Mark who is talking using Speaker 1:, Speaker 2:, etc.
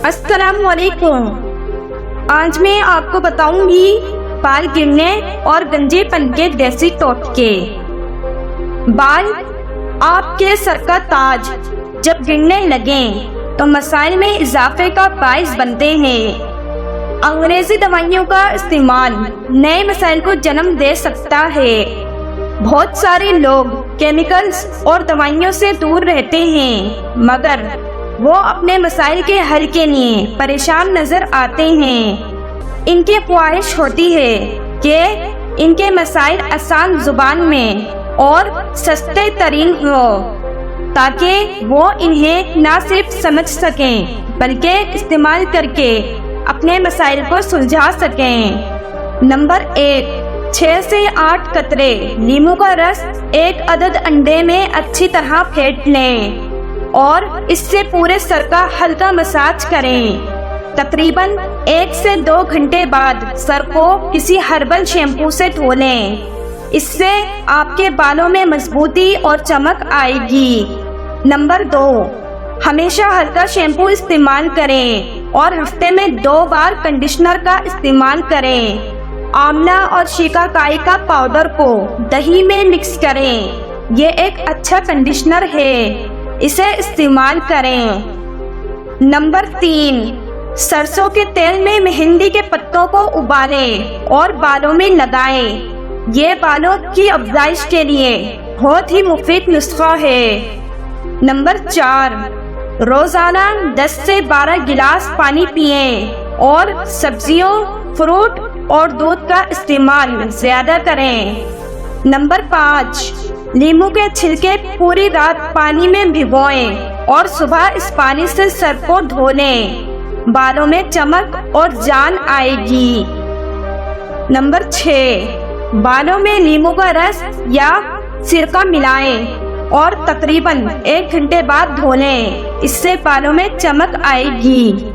Speaker 1: السلام علیکم۔ آج میں آپ کو بتاؤں گی بال گرنے اور گنجے پن کے دیسی ٹوٹکے۔ بال آپ کے سر کا تاج جب گرنے لگیں تو مسائل میں اضافے کا باعث بنتے ہیں۔ انگریزی دوائیوں کا استعمال نئے مسائل کو جنم دے سکتا ہے۔ بہت سارے لوگ کیمیکلز اور دوائیوں سے دور رہتے ہیں، مگر وہ اپنے مسائل کے حل کے لیے پریشان نظر آتے ہیں۔ ان کی خواہش ہوتی ہے کہ ان کے مسائل آسان زبان میں اور سستے ترین ہو تاکہ وہ انہیں نہ صرف سمجھ سکیں بلکہ استعمال کر کے اپنے مسائل کو سلجھا سکیں۔ نمبر 1، 6 سے 8 قطرے لیموں کا رس ایک عدد انڈے میں اچھی طرح پھینٹ لیں اور اس سے پورے سر کا ہلکا مساج کریں۔ تقریباً 1 سے 2 گھنٹے بعد سر کو کسی ہربل شیمپو سے دھو لیں۔ اس سے آپ کے بالوں میں مضبوطی اور چمک آئے گی۔ نمبر 2، ہمیشہ ہلکا شیمپو استعمال کریں اور ہفتے میں 2 بار کنڈیشنر کا استعمال کریں۔ آملہ اور شیکاکائی کا پاؤڈر کو دہی میں مکس کریں، یہ ایک اچھا کنڈیشنر ہے، اسے استعمال کریں۔ نمبر 3، سرسوں کے تیل میں مہندی کے پتوں کو ابالیں اور بالوں میں لگائیں، یہ بالوں کی افزائش کے لیے بہت ہی مفید نسخہ ہے۔ نمبر 4، روزانہ 10 سے 12 گلاس پانی پئیں اور سبزیوں، فروٹ اور دودھ کا استعمال زیادہ کریں۔ نمبر 5، لیموں کے چھلکے پوری رات پانی میں بھگوئیں اور صبح اس پانی سے سر کو دھو لیں، بالوں میں چمک اور جان آئے گی۔ نمبر 6، بالوں میں لیموں کا رس یا سرکہ ملائیں اور تقریباً 1 گھنٹے بعد دھو لیں، اس سے بالوں میں چمک آئے گی۔